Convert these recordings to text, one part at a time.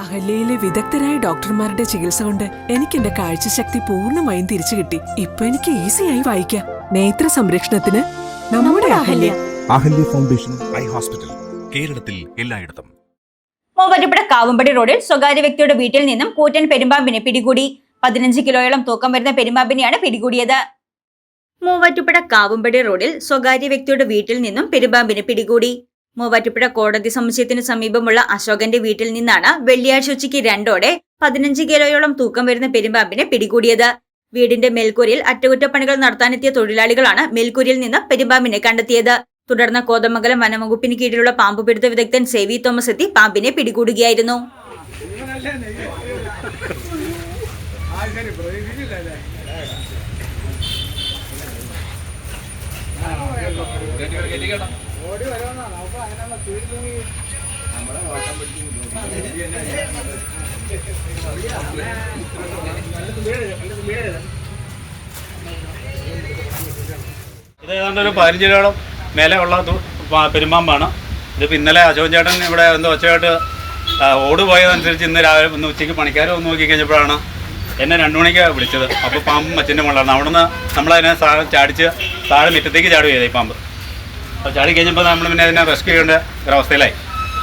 അഹല്യയിലെ വിദഗ്ധരായ ഡോക്ടർമാരുടെ ചികിത്സ കൊണ്ട് എനിക്ക് എന്റെ കാഴ്ചശക്തി പൂർണ്ണമായും തിരിച്ചു കിട്ടി. ഇപ്പൊ എനിക്ക് ഈസിയായി വായിക്കാം. നേത്ര സംരക്ഷണത്തിന് നമ്മുടെ Ahalya. Ahalya foundation eye hospital, കേരളത്തിൽ എല്ലായിടത്തും. മൂവാറ്റുപുഴ കാവുമ്പടി റോഡിൽ സ്വകാര്യ വ്യക്തിയുടെ വീട്ടിൽ നിന്നും കൂറ്റൻ പെരുമ്പാമ്പിനെ പിടികൂടി. 15 കിലോയോളം തൂക്കം വരുന്ന പെരുമ്പാമ്പിനെയാണ് പിടികൂടിയത്. മൂവാറ്റുപുഴ കാവുമ്പടി റോഡിൽ സ്വകാര്യ വ്യക്തിയുടെ വീട്ടിൽ നിന്നും പെരുമ്പാമ്പിനെ പിടികൂടി. മൂവാറ്റുപുഴ കോടതി സമുച്ചയത്തിന് സമീപമുള്ള അശോകന്റെ വീട്ടിൽ നിന്നാണ് വെള്ളിയാഴ്ച ഉച്ചയ്ക്ക് 2ഓടെ 15 കിലോയോളം തൂക്കം വരുന്ന പെരുമ്പാമ്പിനെ പിടികൂടിയത്. വീടിന്റെ മേൽക്കൂരയിൽ അറ്റകുറ്റപ്പണികൾ നടത്താനെത്തിയ തൊഴിലാളികളാണ് മേൽക്കൂരയിൽ നിന്ന് പെരുമ്പാമ്പിനെ കണ്ടെത്തിയത്. തുടർന്ന് കോതമംഗലം വനംവകുപ്പിന് കീഴിലുള്ള പാമ്പുപിടുത്ത വിദഗ്ധൻ സേവി തോമസ് എത്തി പാമ്പിനെ പിടികൂടുകയായിരുന്നു. ഇത് ഏതാണ്ട് ഒരു 15 കിലോയോളം മേലെ ഉള്ള പെരുമ്പാമ്പാണ്. ഇതിപ്പോൾ ഇന്നലെ അശോകൻ ചേട്ടൻ ഇവിടെ എന്തോ ഒച്ചയായിട്ട് ഓട് പോയതനുസരിച്ച് ഇന്ന് രാവിലെ ഒന്ന് ഉച്ചയ്ക്ക് പണിക്കാർ ഒന്ന് നോക്കി കഴിഞ്ഞപ്പോഴാണ് എന്നെ 2 മണിക്ക് വിളിച്ചത്. അപ്പോൾ പാമ്പ് മച്ചിൻ്റെ മുകളിലാണ്. അവിടെ നിന്ന് നമ്മളതിനെ ചാടിച്ച് താഴെ മുറ്റത്തേക്ക് ചാടി ചെയ്തേ പാമ്പ്. അപ്പോൾ ചാടി കഴിഞ്ഞപ്പോൾ നമ്മൾ പിന്നെ അതിനെ റെസ്ക്യൂ ചെയ്യേണ്ട ഒരവസ്ഥയിലായി.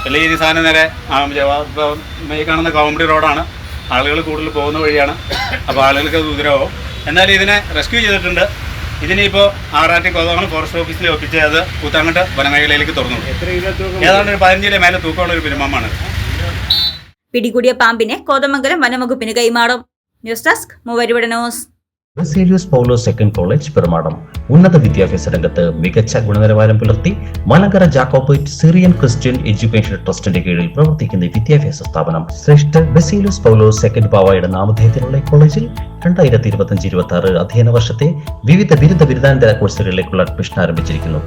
അല്ലെങ്കിൽ ഈ സാധനം നേരെ ഈ കാണുന്ന കാവുമ്പടി റോഡാണ്, ആളുകൾ കൂടുതൽ പോകുന്ന വഴിയാണ്. അപ്പോൾ ആളുകൾക്ക് അത് ദൂരമാവും. എന്നാലും ഇതിനെ റെസ്ക്യൂ ചെയ്തിട്ടുണ്ട്. ഇതിനിപ്പോൾ ആറാട്ടി കോതമംഗലം ഫോറസ്റ്റ് ഓഫീസിൽ ഒപ്പിച്ച് അത് കൂത്താങ്കട്ട് വനമേഖലയിലേക്ക് തുറന്നു. ഏതാണ്ട് ഒരു 15 കിലോ മേലെ തൂക്കമുള്ള ഒരു പെരുമ്പാമ്പാണ്. പിടികൂടിയ പാമ്പിനെ കോതമംഗലം വനംവകുപ്പിന് കൈമാറും. News desk Muvattupuzha news. Baselios Paulose second college Perumadam ഉന്നത വിദ്യാഭ്യാസ രംഗത്ത് മികച്ച ഗുണനിലവാരം പുലർത്തി Malankara Jacobite Syrian Christian education ട്രസ്റ്റിന്റെ കീഴിൽ പ്രവർത്തിക്കുന്ന വിദ്യാഭ്യാസ സ്ഥാപനം. ശ്രേഷ്ഠ ബസേലിയോസ് പൗലോസ് സെക്കൻഡ് പാവായുടെ നാമധേയത്തിലുള്ള കോളേജിൽ 2025-26 അധ്യയന വർഷത്തെ വിവിധ ബിരുദാനന്തര കോഴ്സുകളിലേക്കുള്ള അഡ്മിഷൻ ആരംഭിച്ചിരിക്കുന്നു.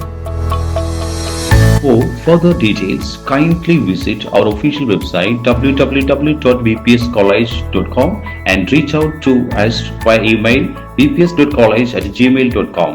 For further details, kindly visit our official website www.bpscollege.com and reach out to us via email bps.college@gmail.com.